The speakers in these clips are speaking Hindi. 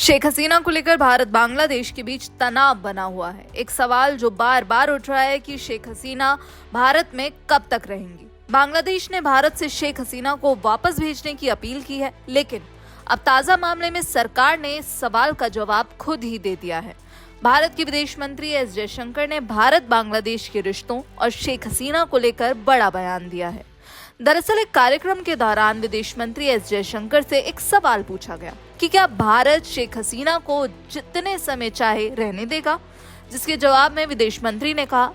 शेख हसीना को लेकर भारत बांग्लादेश के बीच तनाव बना हुआ है। एक सवाल जो बार बार उठ रहा है कि शेख हसीना भारत में कब तक रहेंगी। बांग्लादेश ने भारत से शेख हसीना को वापस भेजने की अपील की है, लेकिन अब ताजा मामले में सरकार ने इस सवाल का जवाब खुद ही दे दिया है। भारत के विदेश मंत्री एस जयशंकर ने भारत बांग्लादेश के रिश्तों और शेख हसीना को लेकर बड़ा बयान दिया है। दरअसल एक कार्यक्रम के दौरान विदेश मंत्री एस जयशंकर से एक सवाल पूछा गया कि क्या भारत शेख हसीना को जितने समय चाहे रहने देगा, जिसके जवाब में विदेश मंत्री ने कहा,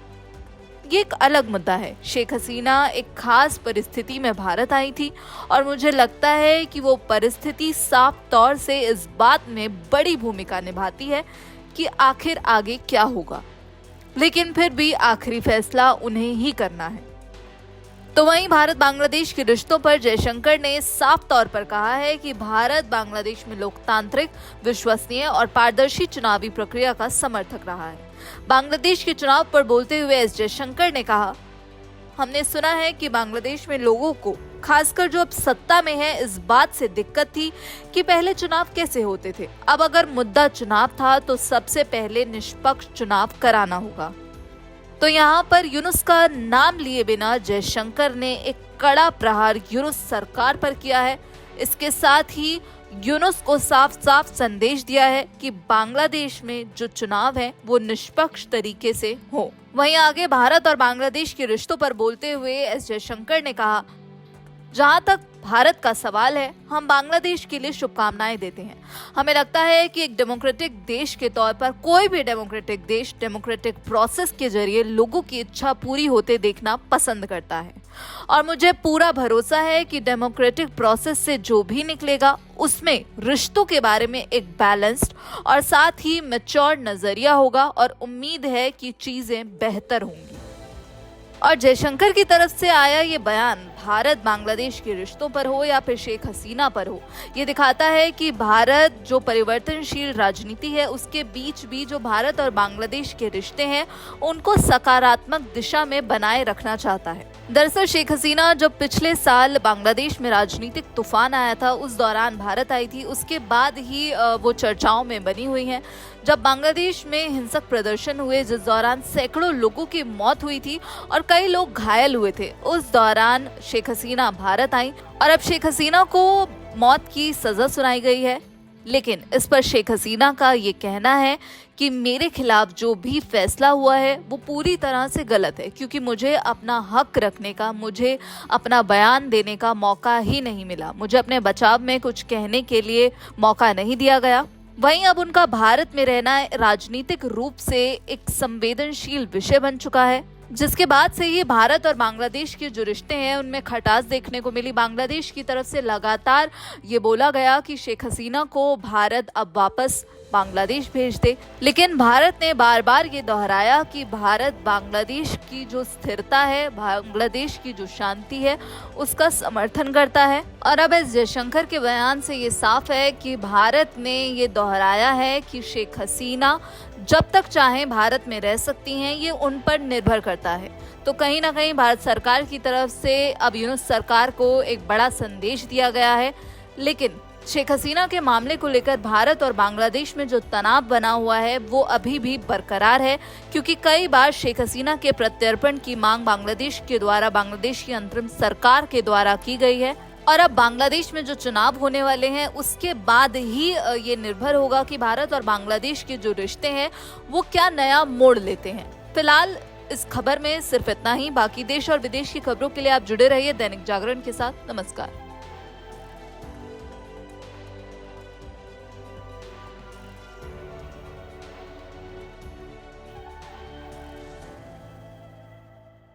ये एक अलग मुद्दा है। शेख हसीना एक खास परिस्थिति में भारत आई थी और मुझे लगता है कि वो परिस्थिति साफ तौर से इस बात में बड़ी भूमिका निभाती है कि आखिर आगे क्या होगा, लेकिन फिर भी आखिरी फैसला उन्हें ही करना है। तो वहीं भारत बांग्लादेश के रिश्तों पर जयशंकर ने साफ तौर पर कहा है कि भारत बांग्लादेश में लोकतांत्रिक, विश्वसनीय और पारदर्शी चुनावी प्रक्रिया का समर्थक रहा है। बांग्लादेश के चुनाव पर बोलते हुए एस जयशंकर ने कहा, हमने सुना है कि बांग्लादेश में लोगों को, खासकर जो अब सत्ता में है, इस बात से दिक्कत थी कि पहले चुनाव कैसे होते थे। अब अगर मुद्दा चुनाव था तो सबसे पहले निष्पक्ष चुनाव कराना होगा। तो यहाँ पर यूनुस का नाम लिए बिना जयशंकर ने एक कड़ा प्रहार यूनुस सरकार पर किया है। इसके साथ ही यूनुस को साफ साफ संदेश दिया है कि बांग्लादेश में जो चुनाव है वो निष्पक्ष तरीके से हो। वहीं आगे भारत और बांग्लादेश के रिश्तों पर बोलते हुए एस जयशंकर ने कहा, जहां तक भारत का सवाल है, हम बांग्लादेश के लिए शुभकामनाएं देते हैं। हमें लगता है कि एक डेमोक्रेटिक देश के तौर पर कोई भी डेमोक्रेटिक देश डेमोक्रेटिक प्रोसेस के जरिए लोगों की इच्छा पूरी होते देखना पसंद करता है और मुझे पूरा भरोसा है कि डेमोक्रेटिक प्रोसेस से जो भी निकलेगा उसमें रिश्तों के बारे में एक बैलेंस्ड और साथ ही मैच्योर नजरिया होगा और उम्मीद है कि चीजें बेहतर होंगी। और जयशंकर की तरफ से आया ये बयान भारत बांग्लादेश के रिश्तों पर हो या फिर शेख हसीना पर हो, ये दिखाता है कि भारत जो परिवर्तनशील राजनीति है उसके बीच भी जो भारत और बांग्लादेश के रिश्ते हैं उनको सकारात्मक दिशा में बनाए रखना चाहता है। दरअसल शेख हसीना जब पिछले साल बांग्लादेश में राजनीतिक तूफान आया था उस दौरान भारत आई थी, उसके बाद ही वो चर्चाओं में बनी हुई हैं। जब बांग्लादेश में हिंसक प्रदर्शन हुए जिस दौरान सैकड़ों लोगों की मौत हुई थी और कई लोग घायल हुए थे, उस दौरान शेख हसीना भारत आई और अब शेख हसीना को मौत की सजा सुनाई गई है। लेकिन इस पर शेख हसीना का ये कहना है कि मेरे खिलाफ जो भी फैसला हुआ है वो पूरी तरह से गलत है, क्योंकि मुझे अपना हक रखने का, मुझे अपना बयान देने का मौका ही नहीं मिला, मुझे अपने बचाव में कुछ कहने के लिए मौका नहीं दिया गया। वहीं अब उनका भारत में रहना राजनीतिक रूप से एक संवेदनशील विषय बन चुका है, जिसके बाद से ही भारत और बांग्लादेश के जो रिश्ते हैं उनमें खटास देखने को मिली। बांग्लादेश की तरफ से लगातार ये बोला गया कि शेख हसीना को भारत अब वापस बांग्लादेश भेज दे, लेकिन भारत ने बार बार ये दोहराया कि भारत बांग्लादेश की जो स्थिरता है, बांग्लादेश की जो शांति है, उसका समर्थन करता है। और अब एस जयशंकर के बयान से ये साफ है कि भारत ने ये दोहराया है कि शेख हसीना जब तक चाहे भारत में रह सकती हैं, ये उन पर निर्भर करता है। तो कहीं ना कहीं भारत सरकार की तरफ से अब यूनुस सरकार को एक बड़ा संदेश दिया गया है। लेकिन शेख हसीना के मामले को लेकर भारत और बांग्लादेश में जो तनाव बना हुआ है वो अभी भी बरकरार है, क्योंकि कई बार शेख हसीना के प्रत्यर्पण की मांग बांग्लादेश के द्वारा, बांग्लादेश की अंतरिम सरकार के द्वारा की गई है। और अब बांग्लादेश में जो चुनाव होने वाले हैं उसके बाद ही ये निर्भर होगा कि भारत और बांग्लादेश के जो रिश्ते हैं वो क्या नया मोड़ लेते हैं। फिलहाल इस खबर में सिर्फ इतना ही। बाकी देश और विदेश की खबरों के लिए आप जुड़े रहिए दैनिक जागरण के साथ। नमस्कार।